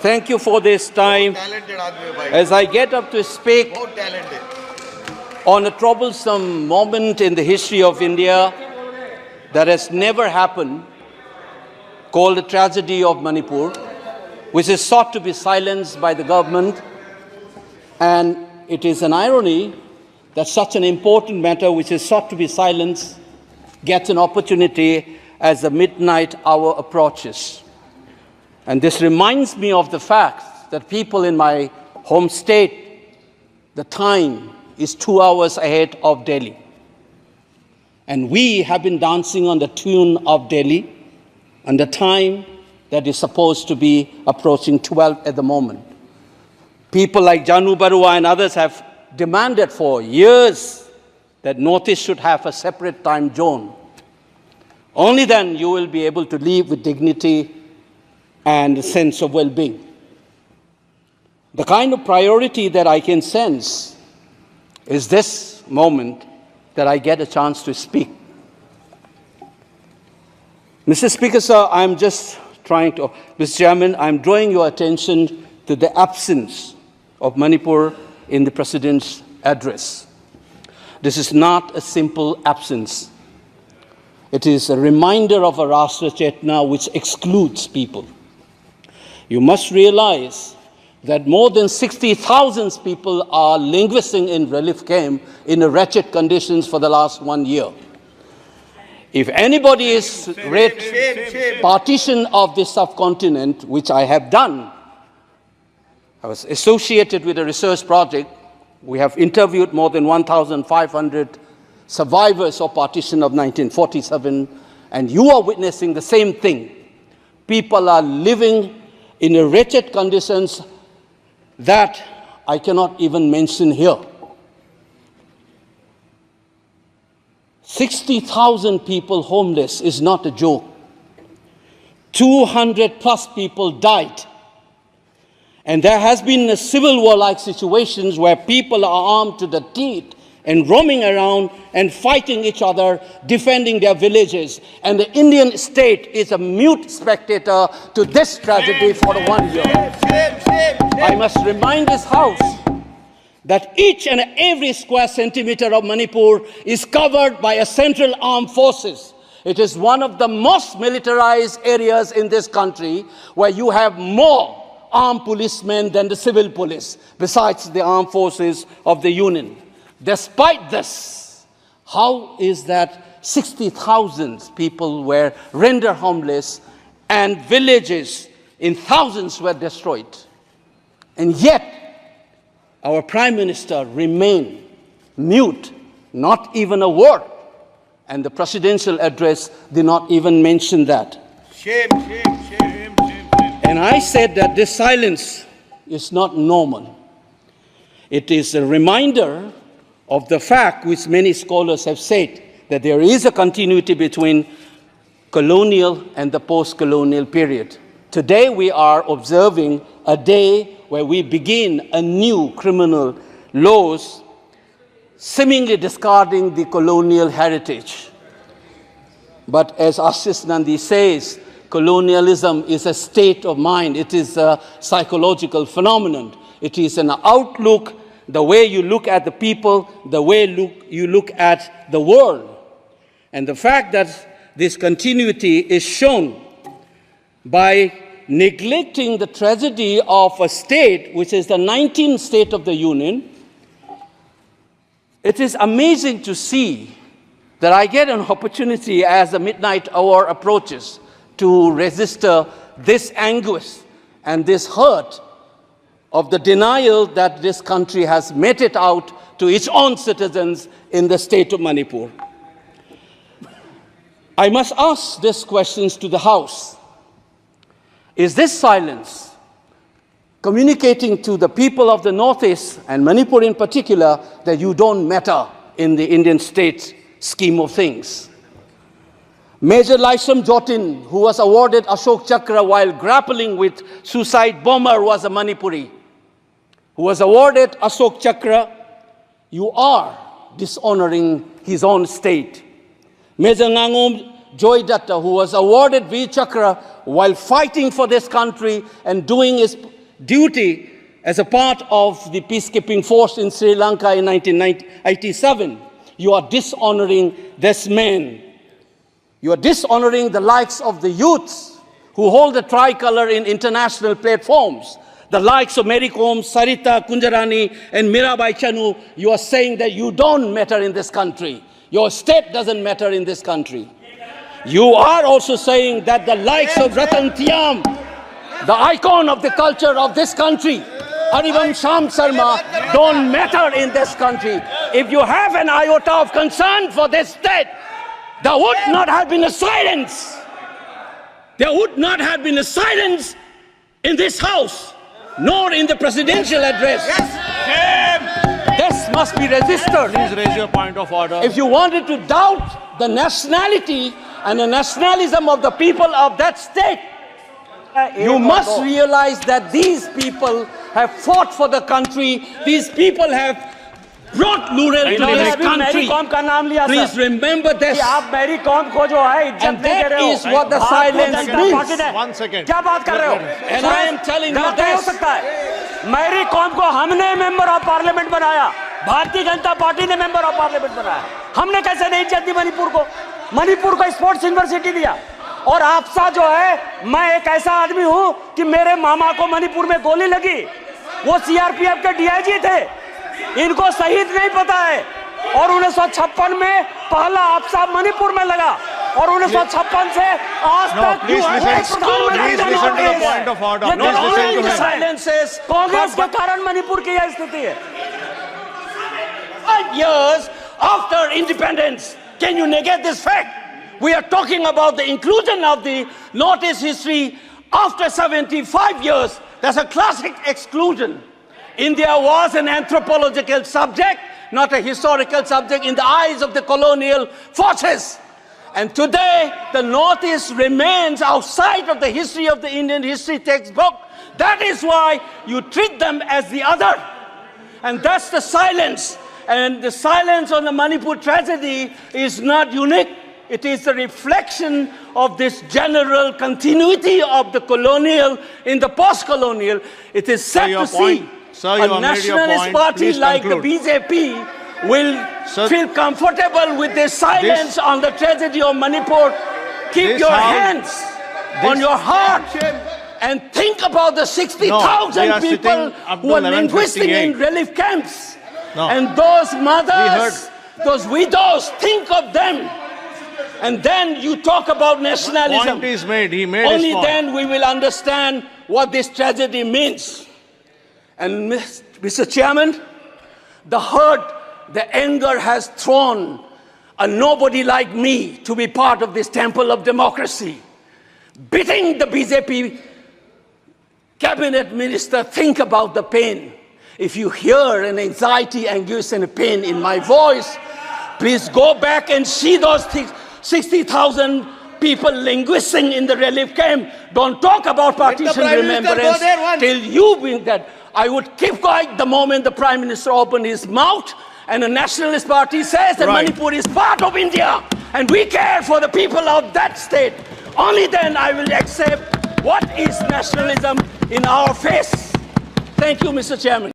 Thank you for this time. As I get up to speak on a troublesome moment in the history of India that has never happened, called the tragedy of Manipur, which is sought to be silenced by the government. And it is an irony that such an important matter which is sought to be silenced gets an opportunity as the midnight hour approaches. And this reminds me of the fact that people in my home state, the time is 2 hours ahead of Delhi. And we have been dancing on the tune of Delhi and the time that is supposed to be approaching 12 at the moment. People like Janu Barua and others have demanded for years that Northeast should have a separate time zone. Only then you will be able to live with dignity and a sense of well-being. The kind of priority that I can sense is this moment that I get a chance to speak. Mr. Speaker, sir, Mr. Chairman, I'm drawing your attention to the absence of Manipur in the President's address. This is not a simple absence. It is a reminder of a Rashtra Chetna which excludes people. You must realize that more than 60,000 people are languishing in relief camp in wretched conditions for the last 1 year. If anybody is read partition of this subcontinent, which I have done, I was associated with a research project. We have interviewed more than 1,500 survivors of partition of 1947, and you are witnessing the same thing. People are living in wretched conditions that I cannot even mention here. 60,000 people homeless is not a joke. 200 plus people died. And there has been a civil war-like situations where people are armed to the teeth and roaming around and fighting each other, defending their villages. And the Indian state is a mute spectator to this tragedy for 1 year. I must remind this House that each and every square centimeter of Manipur is covered by a central armed forces. It is one of the most militarized areas in this country where you have more armed policemen than the civil police, besides the armed forces of the Union. Despite this, how is that 60,000 people were rendered homeless and villages in thousands were destroyed? And yet, our Prime Minister remained mute, not even a word. And the presidential address did not even mention that. Shame, shame, shame, shame. And I said that this silence is not normal. It is a reminder of the fact which many scholars have said, that there is a continuity between colonial and the post-colonial period. Today we are observing a day where we begin a new criminal laws, seemingly discarding the colonial heritage. But as Ashish Nandi says, colonialism is a state of mind. It is a psychological phenomenon. It is an outlook, the way you look at the people, the way you look at the world. And the fact that this continuity is shown by neglecting the tragedy of a state, which is the 19th state of the Union. It is amazing to see that I get an opportunity as the midnight hour approaches to register this anguish and this hurt of the denial that this country has meted out to its own citizens in the state of Manipur. I must ask these questions to the House. Is this silence communicating to the people of the Northeast, and Manipur in particular, that you don't matter in the Indian state scheme of things? Major Laisam Jotin, who was awarded Ashok Chakra while grappling with suicide bomber, was a Manipuri, who was awarded Ashok Chakra. You are dishonoring his own state. Major Ngangom Joy Datta, who was awarded Veer Chakra while fighting for this country and doing his duty as a part of the peacekeeping force in Sri Lanka in 1987. You are dishonoring this man. You are dishonoring the likes of the youths who hold the tricolor in international platforms. The likes of Mary Kom, Sarita Kunjarani, and Mirabai Chanu. You are saying that you don't matter in this country. Your state doesn't matter in this country. You are also saying that the likes of Ratan Tiam, the icon of the culture of this country, Harivam Sham Sharma, don't matter in this country. If you have an iota of concern for this state, there would not have been a silence. There would not have been a silence in this house, nor in the presidential address. This must be registered. Please raise your point of order. If you wanted to doubt the nationality and the nationalism of the people of that state, you must realize that these people have fought for the country. These people have brought Lural to this country. Please remember this. And that is what the silence means. 1 second. And I am telling you this. Mary Kom को हमने member of parliament बनाया, Bharatiya Janata party ने member of parliament बनाया। हमने कैसे नहीं इज्जत दी मणिपुर को? मणिपुर को स्पोर्ट्स यूनिवर्सिटी दिया। और आपसा जो है, मैं एक ऐसा आदमी हूं कि मेरे मामा को मणिपुर में गोली लगी, वो सीआरपीएफ के डीआईजी थे, इनको शहीद नहीं पता है। और 1956 में पहला आपसा मणिपुर में लगा, और 1956 से आज तक कांग्रेस के कारण मणिपुर की यह स्थिति है। 5 years after independence, can you negate this fact? We are talking about the inclusion of the Northeast history after 75 years. That's a classic exclusion. India was an anthropological subject, not a historical subject in the eyes of the colonial forces. And today, the Northeast remains outside of the history of the Indian history textbook. That is why you treat them as the other. And that's the silence. And the silence on the Manipur tragedy is not unique. It is a reflection of this general continuity of the colonial in the post-colonial. It is sad to see a nationalist party like the BJP will feel comfortable with this silence on the tragedy of Manipur. Keep your hands on your heart and think about the 60,000 people who are linguistic in relief camps. And those mothers, those widows, think of them. And then you talk about nationalism. Point is made. He made Only his point. then we will understand what this tragedy means. And Mr. Chairman, the hurt, the anger has thrown a nobody like me to be part of this temple of democracy. Beating the BJP cabinet minister, think about the pain. If you hear an anxiety, anguish, and a pain in my voice, please go back and see those things. 60,000 people linguisting in the relief camp. Don't talk about partition remembrance till you bring that. I would keep quiet the moment the Prime Minister opened his mouth and the Nationalist Party says that Manipur is part of India and we care for the people of that state. Only then I will accept what is nationalism in our face. Thank you, Mr. Chairman.